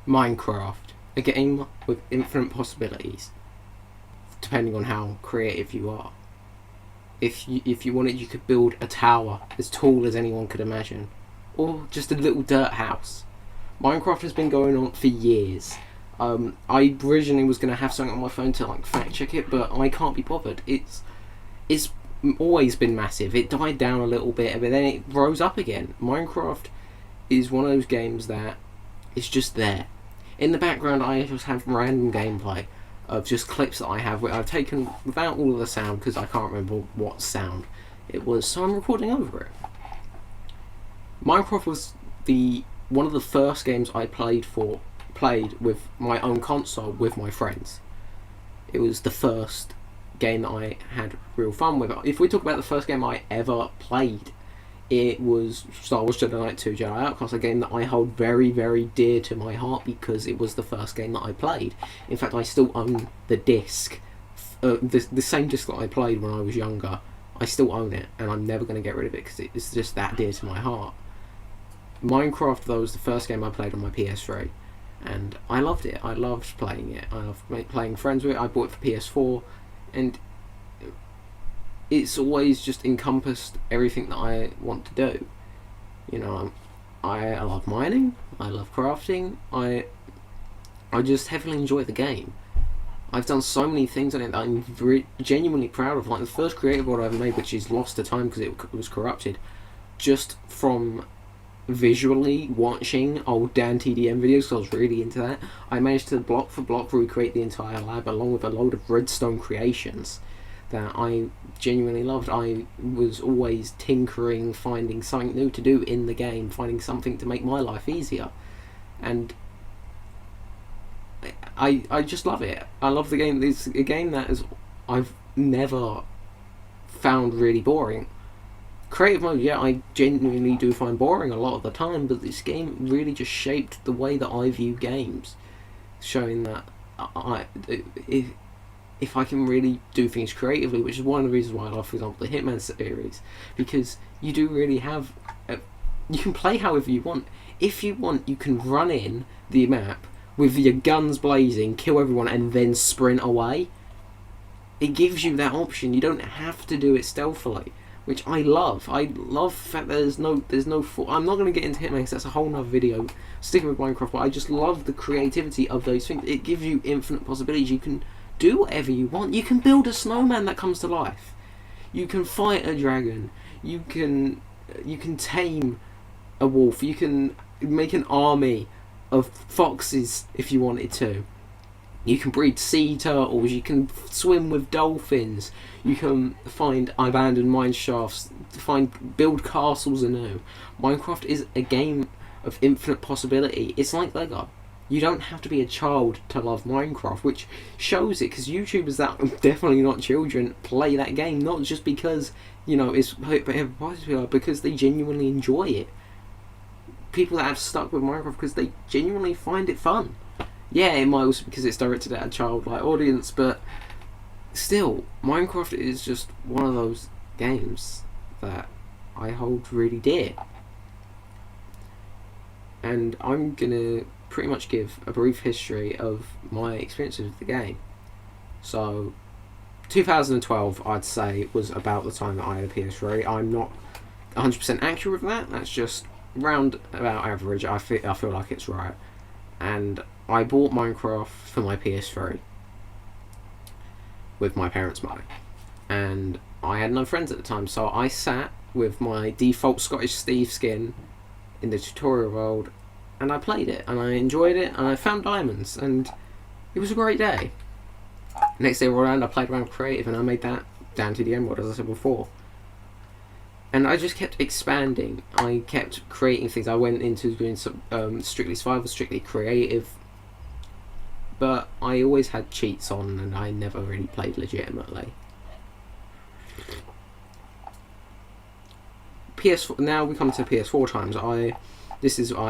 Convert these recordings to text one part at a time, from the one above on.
Minecraft, a game with infinite possibilities, depending on how creative you are. If you wanted, you could build a tower as tall as anyone could imagine, or just a little dirt house. Minecraft has been going on for years. I originally was going to have something on my phone to like fact check it, but I can't be bothered. It's always been massive. It died down a little bit, but then it rose up again. Minecraft is one of those games that is just there. In the background, I just have random gameplay of just clips that I have, where I've taken without all of the sound because I can't remember what sound it was, so I'm recording over it. Minecraft was one of the first games I played with my own console with my friends. It was the first game that I had real fun with. If we talk about the first game I ever played, it was Star Wars Jedi Knight 2 Jedi Outcast, a game that I hold very, very dear to my heart because it was the first game that I played. In fact, I still own the disc, the same disc that I played when I was younger. I still own it, and I'm never going to get rid of it because it's just that dear to my heart. Minecraft, though, was the first game I played on my PS3, and I loved it. I loved playing it. I loved playing friends with it. I bought it for PS4, and it's always just encompassed everything that I want to do. You know, I love mining, I love crafting, I just heavily enjoy the game. I've done so many things on it that I'm genuinely proud of. Like the first creative world I've made, which is lost to time because it was corrupted, just from visually watching old Dan TDM videos, because I was really into that. I managed to block for block recreate the entire lab along with a load of redstone creations that I genuinely loved. I was always tinkering, finding something new to do in the game, finding something to make my life easier, and I just love it. I love the game. It's a game that I've never found really boring. Creative mode, yeah, I genuinely do find boring a lot of the time, but this game really just shaped the way that I view games, showing that if I can really do things creatively, which is one of the reasons why I love, for example, the Hitman series, because you do really have you can play however you want. If you want, you can run in the map with your guns blazing, kill everyone, and then sprint away. It gives you that option. You don't have to do it stealthily, which I love. I love the fact that there's no I'm not going to get into Hitman because that's a whole nother video, sticking with Minecraft, but I just love the creativity of those things. It gives you infinite possibilities. You can do whatever you want. You can build a snowman that comes to life. You can fight a dragon. You can tame a wolf. You can make an army of foxes if you wanted to. You can breed sea turtles. You can swim with dolphins. You can find abandoned mine shafts. Build castles anew. Minecraft is a game of infinite possibility. It's like Lego. You don't have to be a child to love Minecraft, which shows it, because YouTubers that are definitely not children play that game, not just because, you know, it's popular, because they genuinely enjoy it. People that have stuck with Minecraft because they genuinely find it fun. Yeah, it might also be because it's directed at a childlike audience, but still, Minecraft is just one of those games that I hold really dear. And I'm gonna pretty much give a brief history of my experiences with the game. So 2012, I'd say, was about the time that I had a PS3. I'm not 100% accurate with that. That's just round about average. I feel like it's right. And I bought Minecraft for my PS3 with my parents' money, and I had no friends at the time, so I sat with my default Scottish Steve skin in the tutorial world, and I played it, and I enjoyed it, and I found diamonds, and it was a great day. Next day around, I played around creative, and I made that down to the end world, as I said before. And I just kept expanding. I kept creating things. I went into doing some strictly survival, strictly creative, but I always had cheats on, and I never really played legitimately. PS4. Now we come to PS4 times. I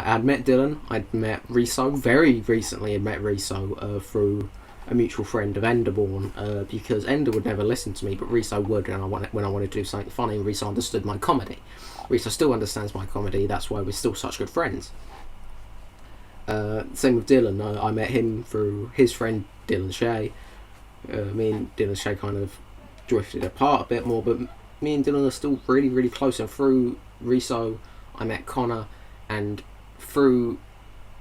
had met Dylan. I'd met Riso very recently. I met Riso through a mutual friend of Enderborn, because Ender would never listen to me, but Riso would, and when I wanted to do something funny, Riso understood my comedy. Riso still understands my comedy. That's why we're still such good friends. Same with Dylan. I met him through his friend Dylan Shea. Me and Dylan Shea kind of drifted apart a bit more, but me and Dylan are still really, really close. And through Riso, I met Connor, and through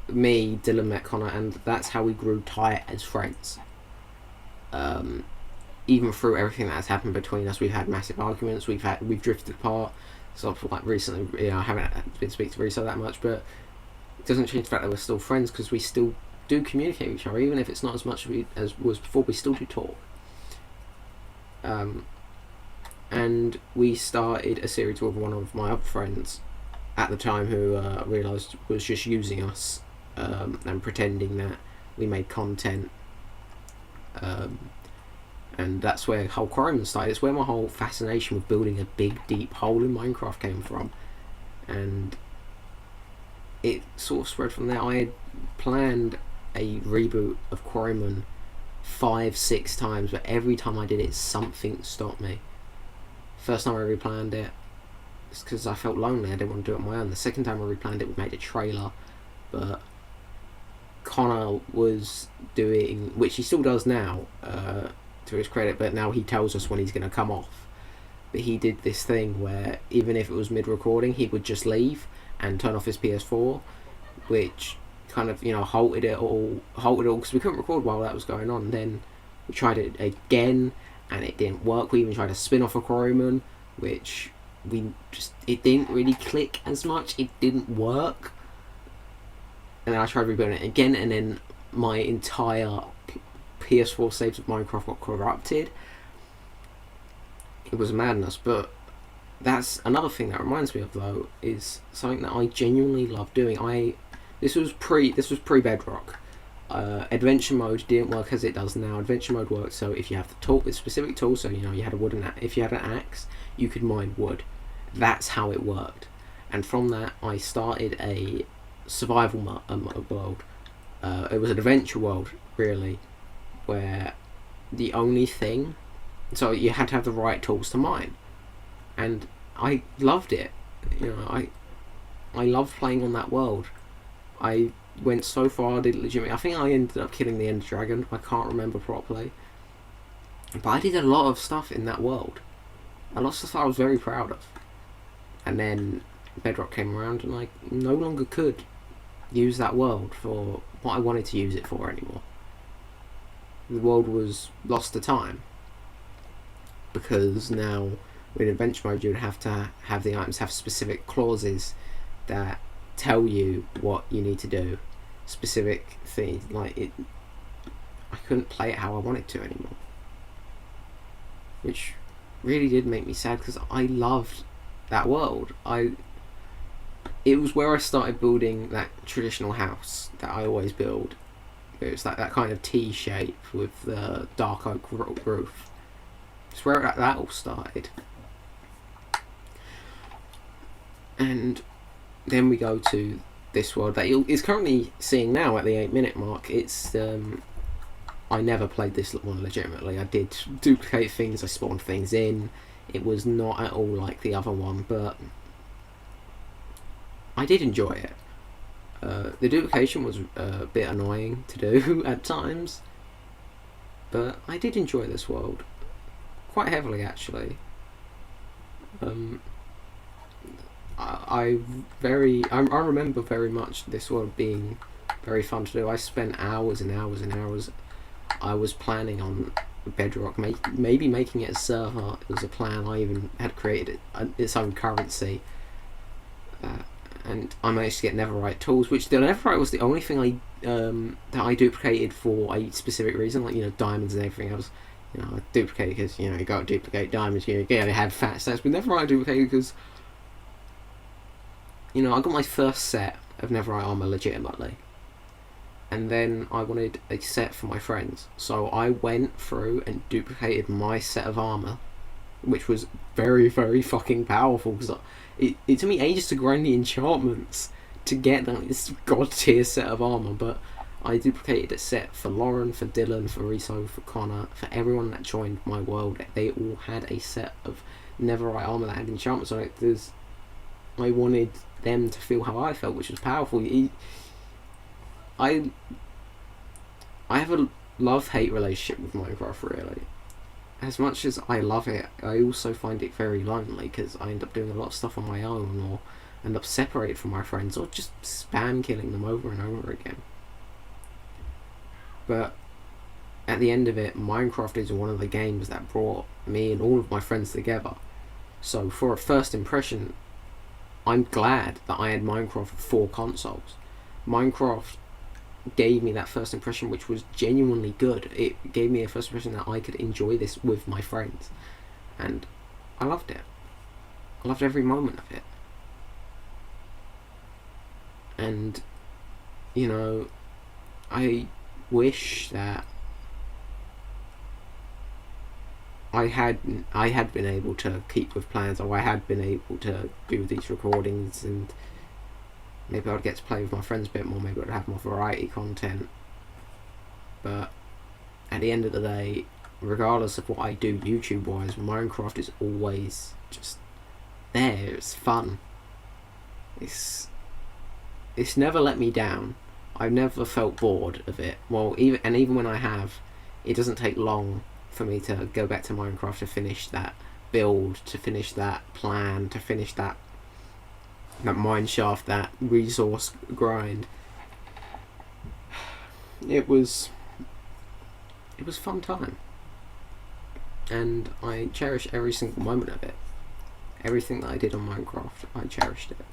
me, Dylan met Connor, and that's how we grew tight as friends. Even through everything that has happened between us, we've had massive arguments. We've drifted apart. So like recently, I haven't been speaking to Riso that much, but it doesn't change the fact that we're still friends because we still do communicate with each other, even if it's not as much as was before. We still do talk. And we started a series with one of my other friends at the time who realised was just using us and pretending that we made content. And that's where whole Quarrymen started. It's where my whole fascination with building a big, deep hole in Minecraft came from. And it sort of spread from there. I had planned a reboot of Quarrymen 5-6 times, but every time I did it, something stopped me. First time I replanned it, it's because I felt lonely. I didn't want to do it on my own. The second time I replanned it, we made a trailer, but Connor was doing, which he still does now, to his credit, but now he tells us when he's going to come off. But he did this thing where even if it was mid-recording, he would just leave and turn off his PS4, which kind of, halted it all because we couldn't record while that was going on. And then we tried it again and it didn't work. We even tried a spin-off of Quarrymen, which it didn't really click as much. It didn't work. And then I tried rebuilding it again, and then my entire PS4 saves of Minecraft got corrupted. It was madness. But that's another thing that reminds me of, though, is something that I genuinely love doing. This was pre Bedrock. Adventure mode didn't work as it does now. Adventure mode works so if you have the tool, with specific tools, so you had a wooden axe. If you had an axe, you could mine wood. That's how it worked. And from that, I started a survival world. It was an adventure world, really, where the only thing, so you had to have the right tools to mine, and I loved it. I loved playing on that world. I went so far, I did legitimately. I think I ended up killing the Ender Dragon. I can't remember properly, but I did a lot of stuff in that world. A lot of stuff I was very proud of. And then Bedrock came around, and I no longer could use that world for what I wanted to use it for anymore. The world was lost to time, because now with adventure mode you would have to have the items have specific clauses that tell you what you need to do, specific things. I couldn't play it how I wanted to anymore, which really did make me sad because I loved that world. It was where I started building that traditional house that I always build. It was that kind of T shape with the dark oak roof. It's where that all started. And then we go to this world that is currently seeing now at the 8-minute mark. It's I never played this one legitimately. I did duplicate things, I spawned things in. It was not at all like the other one, but I did enjoy it. The duplication was a bit annoying to do at times, but I did enjoy this world quite heavily, actually. I remember very much this world being very fun to do. I spent hours and hours and hours. I was planning on Bedrock maybe making it a server. It was a plan. I even had created its own currency, and I managed to get netherite tools, which the netherite was the only thing that I duplicated for a specific reason, like diamonds and everything else. I duplicated because you got to duplicate diamonds. They had fat stats, but netherite I duplicated because I got my first set of netherite armor legitimately, and then I wanted a set for my friends, so I went through and duplicated my set of armor, which was very, very fucking powerful because it took me ages to grind the enchantments to get this god tier set of armor. But I duplicated a set for Lauren, for Dylan, for Riso, for Connor, for everyone that joined my world. They all had a set of netherite armor that had enchantments on it. I wanted them to feel how I felt, which was powerful. I have a love-hate relationship with Minecraft, really. As much as I love it, I also find it very lonely because I end up doing a lot of stuff on my own, or end up separated from my friends, or just spam killing them over and over again. But at the end of it, Minecraft is one of the games that brought me and all of my friends together. So for a first impression, I'm glad that I had Minecraft for consoles. Minecraft gave me that first impression, which was genuinely good. It gave me a first impression that I could enjoy this with my friends, and I loved it. I loved every moment of it. And you know, I wish that I had been able to keep with plans, or I had been able to do these recordings, and maybe I'd get to play with my friends a bit more, maybe I'd have more variety content. But at the end of the day, regardless of what I do YouTube wise, Minecraft is always just there. It's fun. It's never let me down. I've never felt bored of it. Well, even when I have, it doesn't take long for me to go back to Minecraft to finish that build, to finish that plan, to finish that mineshaft, that resource grind. It was fun time, and I cherish every single moment of it. Everything that I did on Minecraft, I cherished it,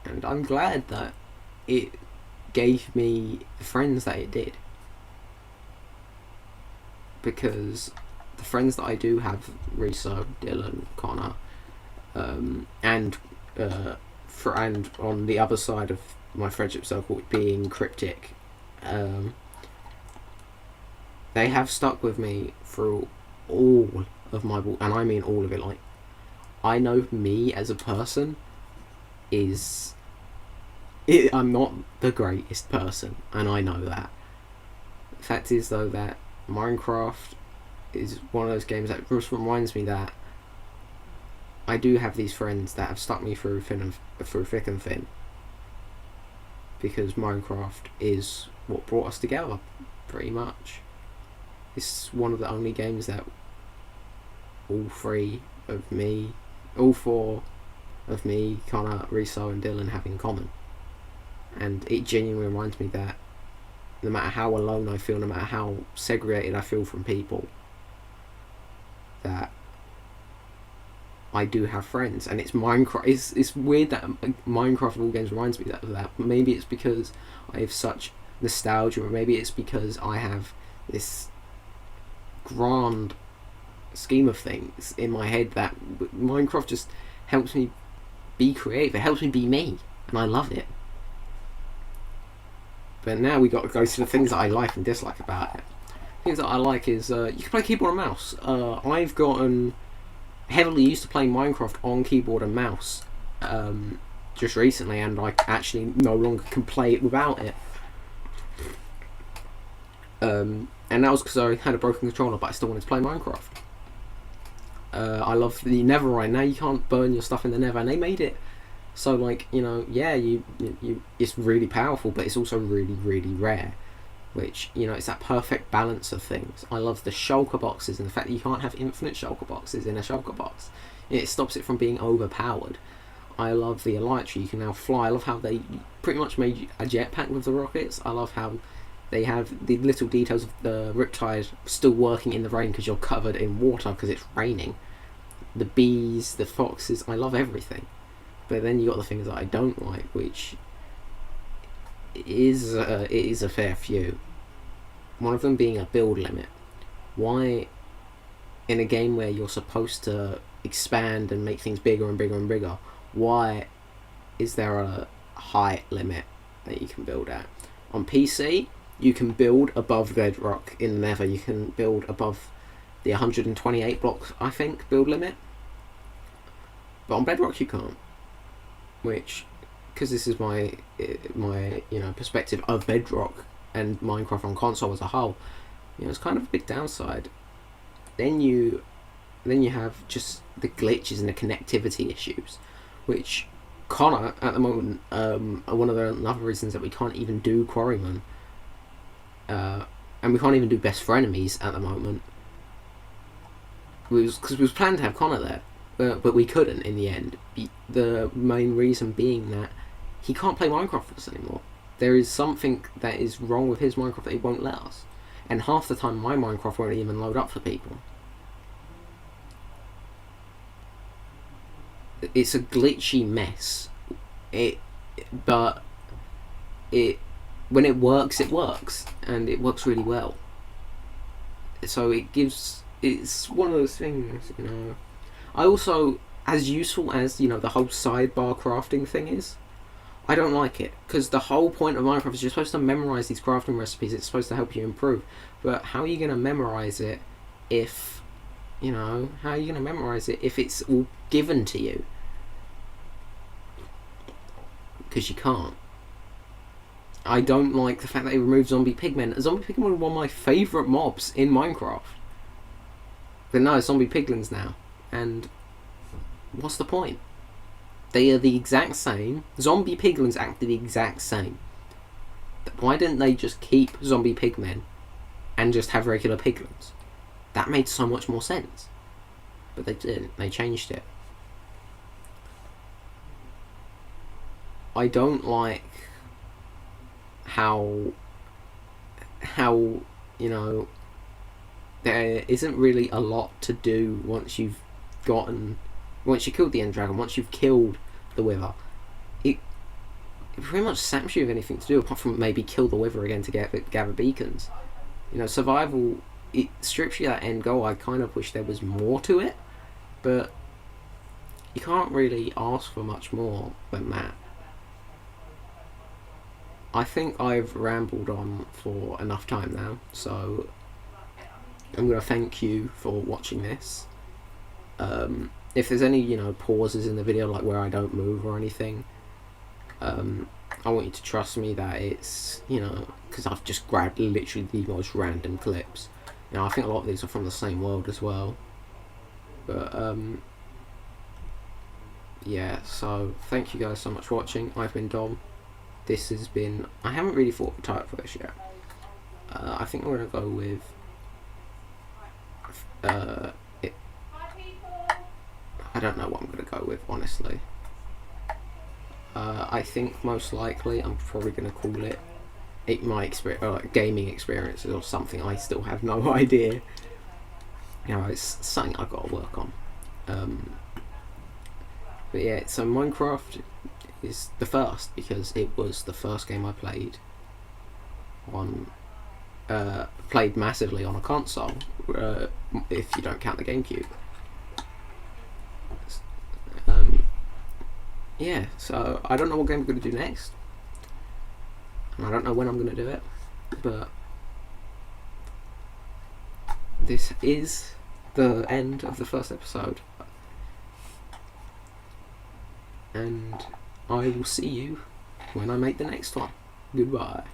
and I'm glad that it gave me the friends that it did, because the friends that I do have, Risa, Dylan, Connor, and on the other side of my friendship circle being Cryptic, they have stuck with me through all of my, and I mean all of it. Like, I know me as a person I'm not the greatest person, and I know that. The fact is, though, that Minecraft is one of those games that just reminds me that I do have these friends that have stuck me through thick and thin, because Minecraft is what brought us together, pretty much. It's one of the only games that all four of me, Connor, Riso and Dylan have in common. And it genuinely reminds me that no matter how alone I feel, no matter how segregated I feel from people, that I do have friends. And it's Minecraft. It's weird that Minecraft of all games reminds me of that. Maybe it's because I have such nostalgia, or maybe it's because I have this grand scheme of things in my head that Minecraft just helps me be creative. It helps me be me, and I love it. But now we got to go to the things that I like and dislike about it. Things that I like is you can play keyboard and mouse. I've gotten heavily used to playing Minecraft on keyboard and mouse just recently, and I actually no longer can play it without it. And that was because I had a broken controller, but I still wanted to play Minecraft. I love the Netherite. Now you can't burn your stuff in the Nether, and they made it so, like, you know, yeah, you it's really powerful, but it's also really, really rare. Which, you know, it's that perfect balance of things. I love the shulker boxes and the fact that you can't have infinite shulker boxes in a shulker box. It stops it from being overpowered. I love the elytra. You can now fly. I love how they pretty much made a jetpack with the rockets. I love how they have the little details of the Riptide still working in the rain because you're covered in water because it's raining. The bees, the foxes, I love everything. But then you got the things that I don't like, which is a fair few. One of them being a build limit. Why, in a game where you're supposed to expand and make things bigger and bigger and bigger, why is there a height limit that you can build at? On PC, you can build above bedrock in the Nether. You can build above the 128 blocks, I think, build limit. But on bedrock you can't. Which, because this is my perspective of bedrock and Minecraft on console as a whole, it's kind of a big downside. Then you have just the glitches and the connectivity issues, which Connor at the moment, one of the other reasons that we can't even do Quarryman, and we can't even do Best Frenemies at the moment, was because we was planning to have Connor there, but we couldn't in the end. The main reason being that he can't play Minecraft with us anymore. There is something that is wrong with his Minecraft that he won't let us, and half the time my Minecraft won't even load up for people. It's a glitchy mess. But when it works, and it works really well. So it's one of those things, you know. I also, as useful as, you know, the whole sidebar crafting thing is, I don't like it, because the whole point of Minecraft is you're supposed to memorize these crafting recipes. It's supposed to help you improve, but how are you going to memorize it if, you know, how are you going to memorize it if it's all given to you? Because you can't. I don't like the fact that they removed zombie pigmen. Zombie pigmen were one of my favourite mobs in Minecraft. But no, zombie piglins now. And what's the point? They are the exact same. Zombie piglins act the exact same. Why didn't they just keep zombie pigmen and just have regular piglins? That made so much more sense. But they didn't. They changed it. I don't like how you know, there isn't really a lot to do once you killed the end dragon, once you've killed the wither. It pretty much saps you of anything to do apart from maybe kill the wither again to gather beacons. You know, survival, it strips you that end goal. I kind of wish there was more to it, but you can't really ask for much more than that. I think I've rambled on for enough time now, so I'm going to thank you for watching this. If there's any, you know, pauses in the video, like where I don't move or anything, I want you to trust me that it's, you know, because I've just grabbed literally the most random clips. You know, I think a lot of these are from the same world as well. But, yeah, so thank you guys so much for watching. I've been Dom. This has been... I haven't really thought of a title for this yet. I think I'm going to go with... I don't know what I'm going to go with, honestly. I think most likely I'm probably going to call it my experience, gaming experiences or something. I still have no idea. You know, it's something I've got to work on. But yeah, so Minecraft is the first because it was the first game I played on played massively on a console, if you don't count the GameCube. Yeah, so I don't know what game I'm going to do next, and I don't know when I'm going to do it, but this is the end of the first episode, and I will see you when I make the next one. Goodbye.